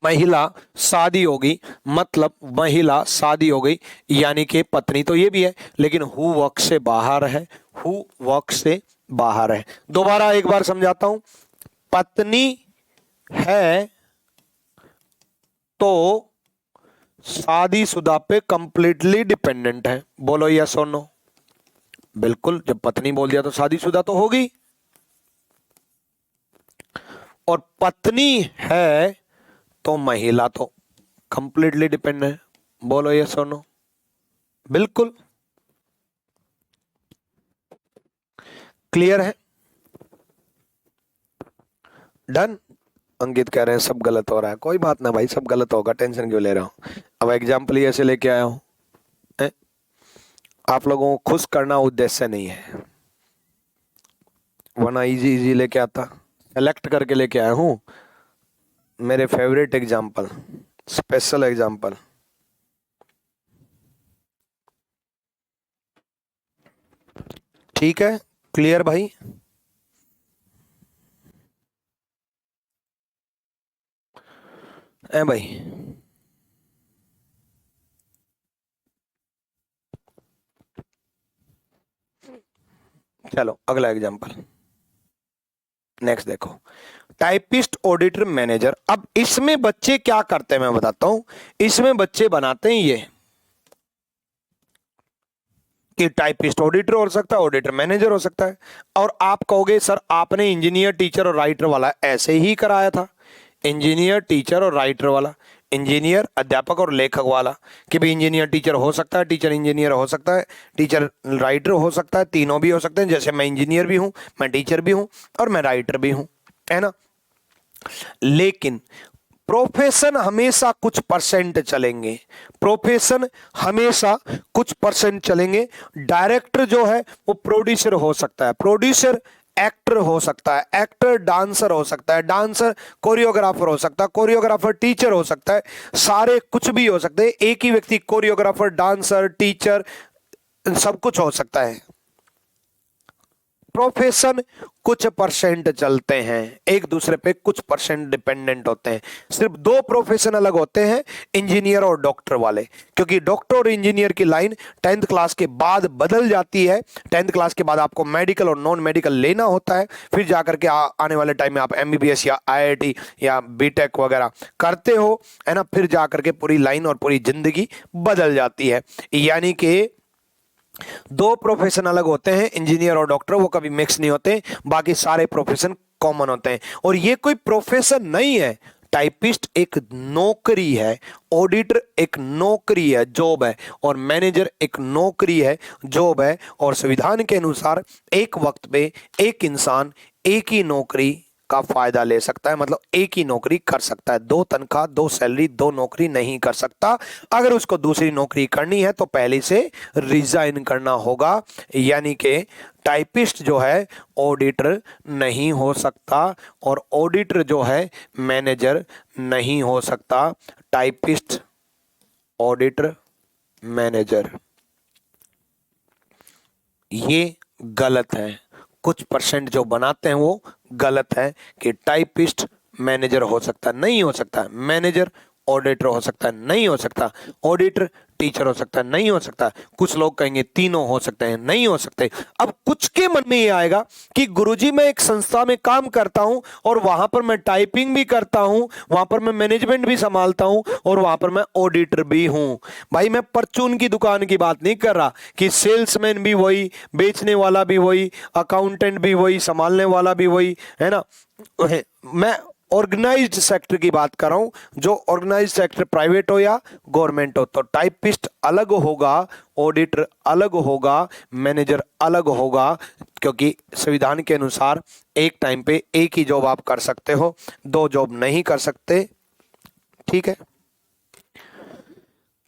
महिला शादी होगी, मतलब महिला शादी हो गई यानी कि पत्नी तो ये भी है, लेकिन हु वर्क से बाहर है, हु वर्क से बाहर है। दोबारा एक बार समझाता हूं, पत्नी है तो शादीशुदा पे कंप्लीटली डिपेंडेंट है। बोलो यस और नो। बिल्कुल, जब पत्नी बोल दिया तो शादीशुदा तो होगी। और पत्नी है तो महिला तो कंप्लीटली डिपेंडेंट है। बोलो यस और नो। बिल्कुल क्लियर है, डन। अंकित कह रहे हैं सब गलत हो रहा है। कोई बात ना भाई, सब गलत होगा, टेंशन क्यों ले रहा हूं। अब एग्जाम्पल ही ऐसे लेके आया हूं, आप लोगों को खुश करना उद्देश्य नहीं है, वरना इजी इजी लेके आता, सेलेक्ट करके लेके आया हूं मेरे फेवरेट एग्जाम्पल, स्पेशल एग्जाम्पल। ठीक है, क्लियर भाई। भाई चलो अगला एग्जाम्पल नेक्स्ट देखो, टाइपिस्ट, ऑडिटर, मैनेजर। अब इसमें बच्चे क्या करते हैं मैं बताता हूं। इसमें बच्चे बनाते हैं ये कि टाइपिस्ट ऑडिटर हो सकता है, ऑडिटर मैनेजर हो सकता है। और आप कहोगे सर आपने इंजीनियर, टीचर और राइटर वाला ऐसे ही कराया था, इंजीनियर, टीचर और राइटर वाला, इंजीनियर, अध्यापक और लेखक वाला, कि भाई इंजीनियर टीचर हो सकता है, टीचर इंजीनियर हो सकता है, टीचर राइटर हो सकता है, तीनों भी हो सकते हैं। जैसे मैं इंजीनियर भी हूं, मैं टीचर भी हूं और मैं राइटर भी हूं, है ना। लेकिन प्रोफेशन हमेशा कुछ परसेंट चलेंगे, प्रोफेशन हमेशा कुछ परसेंट चलेंगे। डायरेक्टर जो है वो प्रोड्यूसर हो सकता है, प्रोड्यूसर एक्टर हो सकता है, एक्टर डांसर हो सकता है, डांसर कोरियोग्राफर हो सकता है, कोरियोग्राफर टीचर हो सकता है, सारे कुछ भी हो सकते हैं। एक ही व्यक्ति कोरियोग्राफर, डांसर, टीचर सब कुछ हो सकता है। प्रोफेशन कुछ परसेंट चलते हैं, एक दूसरे पे कुछ परसेंट डिपेंडेंट होते हैं। सिर्फ दो प्रोफेशन अलग होते हैं, इंजीनियर और डॉक्टर वाले, क्योंकि डॉक्टर और इंजीनियर की लाइन 10th क्लास के बाद बदल जाती है। 10th क्लास के बाद आपको मेडिकल और नॉन मेडिकल लेना होता है, फिर जाकर के आने वाले टाइम में आप MBBS या IIT या BTech वगैरह करते हो, है ना। फिर जाकर के पूरी लाइन और पूरी जिंदगी बदल जाती है। यानी कि दो प्रोफेशन अलग होते हैं, इंजीनियर और डॉक्टर, वो कभी मिक्स नहीं होते, बाकी सारे प्रोफेशन कॉमन होते हैं। और ये कोई प्रोफेशन नहीं है, टाइपिस्ट एक नौकरी है, ऑडिटर एक नौकरी है, जॉब है, और मैनेजर एक नौकरी है, जॉब है। और संविधान के अनुसार एक वक्त पे एक इंसान एक ही नौकरी का फायदा ले सकता है, मतलब एक ही नौकरी कर सकता है। दो तनख्वाह, दो सैलरी, दो नौकरी नहीं कर सकता। अगर उसको दूसरी नौकरी करनी है तो पहले से रिजाइन करना होगा, यानी कि टाइपिस्ट जो है ऑडिटर नहीं हो सकता, और ऑडिटर जो है मैनेजर नहीं हो सकता। टाइपिस्ट, ऑडिटर, मैनेजर, ये गलत है। कुछ परसेंट जो बनाते हैं वो गलत है कि टाइपिस्ट मैनेजर हो सकता है, नहीं हो सकता। मैनेजर ऑडिटर हो सकता है, नहीं हो सकता। ऑडिटर टीचर हो सकता है, नहीं हो सकता। कुछ लोग कहेंगे तीनों हो सकते हैं, नहीं हो सकते। अब कुछ के मन में ये आएगा कि गुरुजी मैं एक संस्था में काम करता हूं और वहां पर मैं टाइपिंग भी करता हूं, वहां पर मैं मैनेजमेंट भी संभालता हूं, और वहां पर मैं ऑडिटर भी हूं। भाई मैं परचून की दुकान की बात नहीं कर रहा कि सेल्समैन भी वही, बेचने वाला भी वही, अकाउंटेंट भी वही, संभालने वाला भी वही, है ना। मैं ऑर्गेनाइज्ड सेक्टर की बात कर रहा हूं, जो ऑर्गेनाइज्ड सेक्टर प्राइवेट हो या गवर्नमेंट हो। तो टाइपिस्ट अलग होगा, ऑडिटर अलग होगा, मैनेजर अलग होगा, क्योंकि संविधान के अनुसार एक टाइम पे एक ही जॉब आप कर सकते हो, दो जॉब नहीं कर सकते। ठीक है,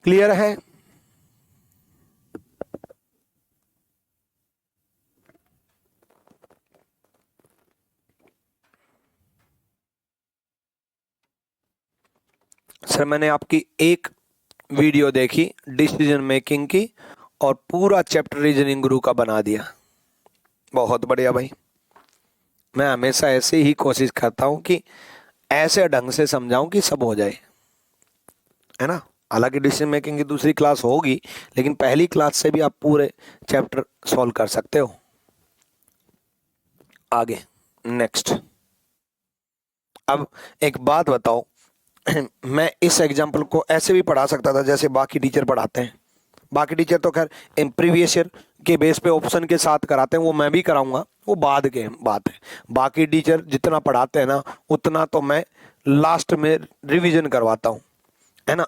क्लियर है? सर मैंने आपकी एक वीडियो देखी डिसीजन मेकिंग की, और पूरा चैप्टर रीजनिंग गुरु का बना दिया। बहुत बढ़िया भाई। मैं हमेशा ऐसे ही कोशिश करता हूं कि ऐसे ढंग से समझाऊं कि सब हो जाए, है ना। हालांकि डिसीजन मेकिंग की दूसरी क्लास होगी, लेकिन पहली क्लास से भी आप पूरे चैप्टर सॉल्व कर सकते हो। आगे नेक्स्ट। अब एक बात बताओ, मैं इस एग्जाम्पल को ऐसे भी पढ़ा सकता था जैसे बाकी टीचर पढ़ाते हैं। बाकी टीचर तो खैर प्रीवियस ईयर के बेस पे ऑप्शन के साथ कराते हैं, वो मैं भी कराऊंगा, वो बाद के बात है। बाकी टीचर जितना पढ़ाते हैं ना, उतना तो मैं लास्ट में रिवीजन करवाता हूँ, है ना।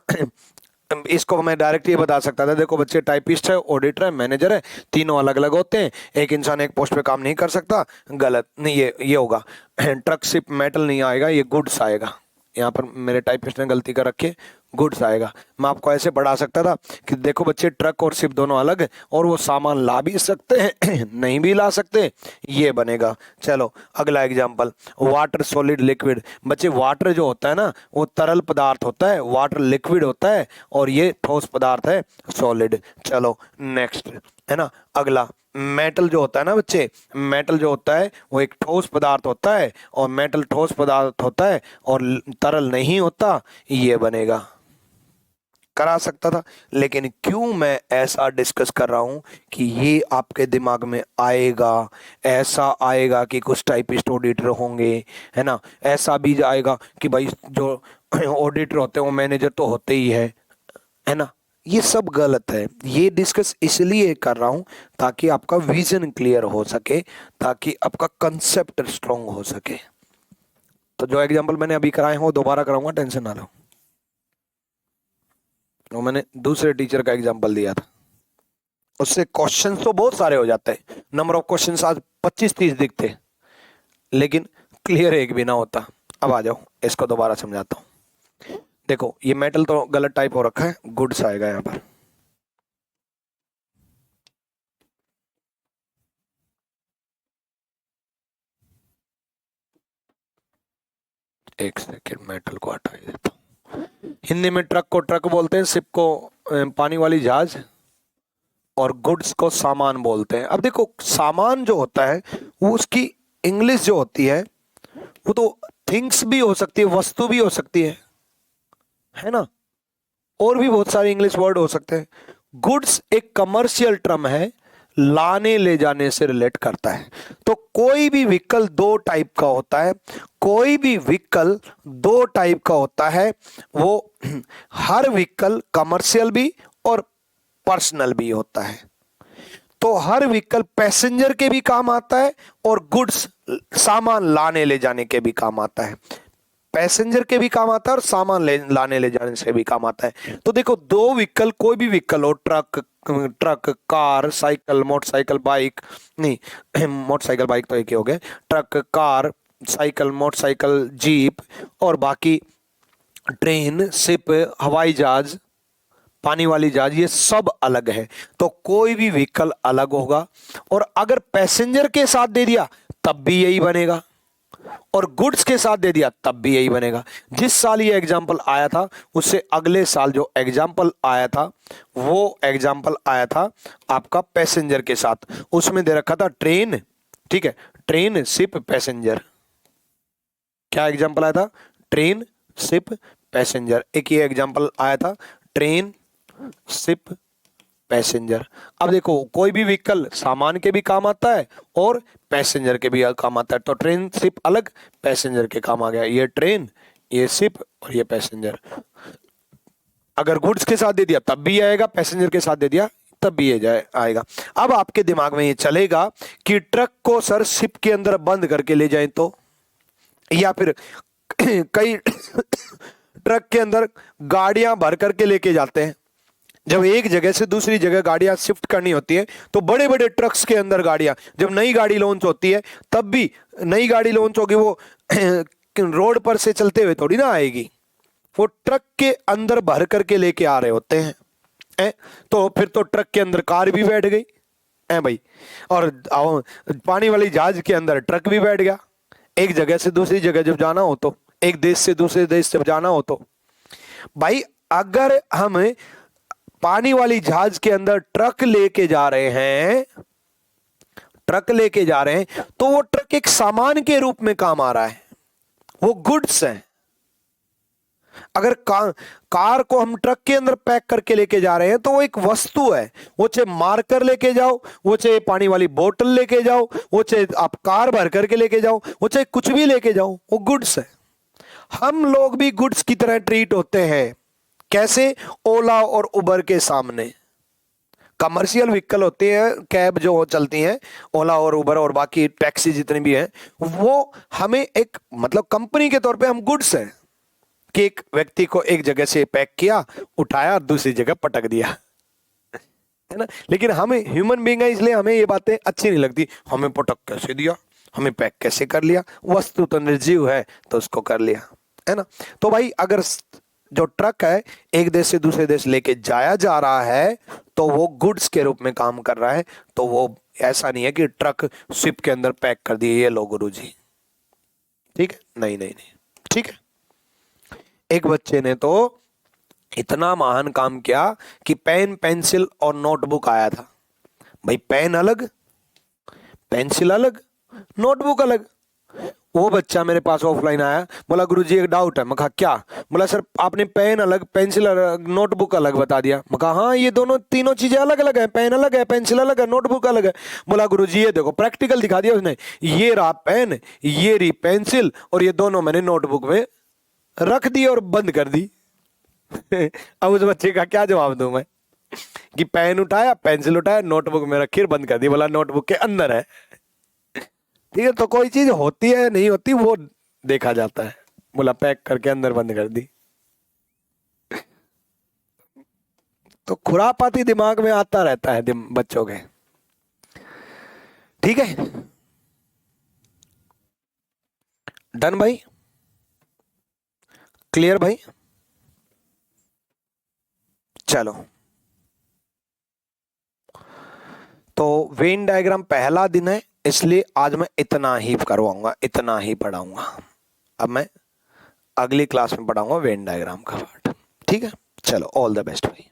इसको मैं डायरेक्ट ये बता सकता था, देखो बच्चे टाइपिस्ट है, ऑडिटर है, मैनेजर है, तीनों अलग अलग होते हैं, एक इंसान एक पोस्ट पे काम नहीं कर सकता। गलत नहीं, ये होगा ट्रक शिप मेटल नहीं आएगा, ये गुड्स आएगा। यहाँ पर मेरे टाइपिस्ट ने गलती कर रखी है, गुड्स आएगा। मैं आपको ऐसे पढ़ा सकता था कि देखो बच्चे ट्रक और शिप दोनों अलग है, और वो सामान ला भी सकते हैं नहीं भी ला सकते, ये बनेगा। चलो अगला एग्जांपल, वाटर सॉलिड लिक्विड। बच्चे वाटर जो होता है ना, वो तरल पदार्थ होता है, वाटर लिक्विड होता है, और ये ठोस पदार्थ है सॉलिड। चलो नेक्स्ट, है ना। अगला मेटल जो होता है ना बच्चे, मेटल जो होता है वो एक ठोस पदार्थ होता है, और मेटल ठोस पदार्थ होता है और तरल नहीं होता, ये बनेगा। करा सकता था, लेकिन क्यों मैं ऐसा डिस्कस कर रहा हूं कि ये आपके दिमाग में आएगा, ऐसा आएगा कि कुछ टाइपिस्ट ऑडिटर होंगे, है ना। ऐसा भी आएगा कि भाई जो ऑडिटर होते हैं वो मैनेजर तो होते ही है ना। ये सब गलत है। ये डिस्कस इसलिए कर रहा हूं ताकि आपका विजन क्लियर हो सके, ताकि आपका कंसेप्ट स्ट्रांग हो सके। तो जो एग्जांपल मैंने अभी कराए हैं वो दोबारा कराऊंगा, टेंशन ना लो। वो मैंने दूसरे टीचर का एग्जांपल दिया था, उससे क्वेश्चंस तो बहुत सारे हो जाते हैं, नंबर ऑफ क्वेश्चंस आज 25-30 दिखते, लेकिन क्लियर एक भी ना होता। अब आ जाओ, इसको दोबारा समझाता हूँ। देखो ये मेटल तो गलत टाइप हो रखा है, गुड्स आएगा यहाँ पर। एक सेकेंड, मेटल को हटा ही देता हूँ। हिंदी में ट्रक को ट्रक बोलते हैं, शिप को पानी वाली जहाज, और गुड्स को सामान बोलते हैं। अब देखो सामान जो होता है वो उसकी इंग्लिश जो होती है वो तो थिंग्स भी हो सकती है, वस्तु भी हो सकती है ना। और भी बहुत सारे इंग्लिश वर्ड हो सकते हैं। गुड्स एक कमर्शियल टर्म है, लाने ले जाने से रिलेट करता है। तो कोई भी व्हीकल दो टाइप का होता है, कोई भी व्हीकल दो टाइप का होता है। वो हर व्हीकल कमर्शियल भी और पर्सनल भी होता है। तो हर व्हीकल पैसेंजर के भी काम आता है और गुड्स सामान लाने ले जाने के भी काम आता है। पैसेंजर के भी काम आता है और सामान लाने ले जाने से भी काम आता है। तो देखो, दो व्हीकल, कोई भी व्हीकल हो, truck, car, cycle, motorcycle, bike, नहीं मोटरसाइकिल बाइक तो एक ही हो गए, truck, car, cycle, motorcycle, jeep, और बाकी ट्रेन, शिप, हवाई जहाज, पानी वाली जहाज, ये सब अलग है। तो कोई भी व्हीकल अलग होगा, और अगर पैसेंजर के साथ दे दिया तब भी यही बनेगा, और गुड्स के साथ दे दिया तब भी यही बनेगा। जिस साल ये एग्जाम्पल आया था उससे अगले साल जो एग्जाम्पल आया था वो एग्जाम्पल आया था आपका पैसेंजर के साथ। उसमें दे रखा था ट्रेन, ठीक है, ट्रेन, शिप, पैसेंजर। क्या एग्जाम्पल आया था? Train, ship, passenger. एक ये एग्जाम्पल आया था, ट्रेन, शिप, पैसेंजर। अब देखो, कोई भी व्हीकल सामान के भी काम आता है और पैसेंजर के भी काम आता है। तो ट्रेन, शिप अलग, पैसेंजर के काम आ गया। ये ट्रेन, ये शिप और ये पैसेंजर। अगर गुड्स के साथ दे दिया तब भी आएगा, पैसेंजर के साथ दे दिया तब भी ये आएगा। अब आपके दिमाग में ये चलेगा कि ट्रक को सर शिप के अंदर बंद करके ले जाएं तो, या फिर कई ट्रक के अंदर गाड़ियां भर करके लेके जाते हैं। जब एक जगह से दूसरी जगह गाड़ियां शिफ्ट करनी होती है तो बड़े बड़े ट्रक्स के अंदर गाड़ियां, जब नई गाड़ी लॉन्च होती है तब भी नई गाड़ी लॉन्च होगी, वो रोड पर से चलते हुए थोड़ी ना आएगी, वो ट्रक के अंदर भर करके लेके आ रहे होते हैं। तो फिर तो ट्रक के अंदर कार भी बैठ गई है भाई, और पानी वाली जहाज के अंदर ट्रक भी बैठ गया। एक जगह से दूसरी जगह जब जाना हो, तो एक देश से दूसरे देश जब जाना हो, तो भाई अगर हम पानी वाली जहाज के अंदर ट्रक लेके जा रहे हैं, तो वो ट्रक एक सामान के रूप में काम आ रहा है, वो गुड्स है। अगर कार को हम ट्रक के अंदर पैक करके लेके जा रहे हैं तो वो एक वस्तु है। वो चाहे मार्कर लेके जाओ, वो चाहे पानी वाली बोतल लेके जाओ, वो चाहे आप कार भर करके लेके जाओ, वो चाहे कुछ भी लेके जाओ, वो गुड्स है। हम लोग भी गुड्स की तरह ट्रीट होते हैं। कैसे? ओला और उबर के सामने। कमर्शियल व्हीकल होते हैं, कैब जो चलती हैं, ओला और उबर और बाकी टैक्सी जितनी भी हैं, वो हमें एक मतलब कंपनी के तौर पे हम गुड्स हैं कि एक व्यक्ति को एक जगह से पैक किया, उठाया, दूसरी जगह पटक दिया, है ना। लेकिन हमें ह्यूमन बीइंग है इसलिए हमें ये बातें अच्छी नहीं लगती। हमें पटक कैसे दिया, हमें पैक कैसे कर लिया, वस्तु तो निर्जीव है तो उसको कर लिया, है ना। तो भाई अगर जो ट्रक है एक देश से दूसरे देश लेके जाया जा रहा है तो वो गुड्स के रूप में काम कर रहा है। तो वो ऐसा नहीं है कि ट्रक शिप के अंदर पैक कर दिए, ये लो गुरुजी, ठीक है, नहीं नहीं नहीं, ठीक है। एक बच्चे ने तो इतना महान काम किया कि पेन, पेंसिल और नोटबुक आया था। भाई पेन अलग, पेंसिल अलग, नोटबुक अलग। वो बच्चा मेरे पास ऑफलाइन आया, बोला गुरुजी एक डाउट है। मैं कहा क्या? बोला सर आपने पेन अलग, पेंसिल अलग, नोटबुक अलग बता दिया। मैं कहा हाँ ये दोनों तीनों चीजें अलग अलग है, पेन अलग है, पेंसिल अलग है, नोटबुक अलग है। बोला गुरुजी ये देखो, प्रैक्टिकल दिखा दिया उसने, ये रहा पेन, ये रही पेंसिल, और ये दोनों मैंने नोटबुक में रख दी और बंद कर दी। अब उस बच्चे का क्या जवाब दूं मैं कि पेन उठाया, पेंसिल उठाया, नोटबुक में रखी और बंद कर दी। बोला नोटबुक के अंदर है, ठीक है। तो कोई चीज होती है नहीं होती वो देखा जाता है। बोला पैक करके अंदर बंद कर दी। तो खुरापाती दिमाग में आता रहता है बच्चों के, ठीक है। डन भाई, क्लियर भाई? चलो, तो वेन डायग्राम पहला दिन है इसलिए आज मैं इतना ही करवाऊंगा, इतना ही पढ़ाऊंगा। अब मैं अगली क्लास में पढ़ाऊंगा वेन डायग्राम का पार्ट, ठीक है। चलो, ऑल द बेस्ट भाई।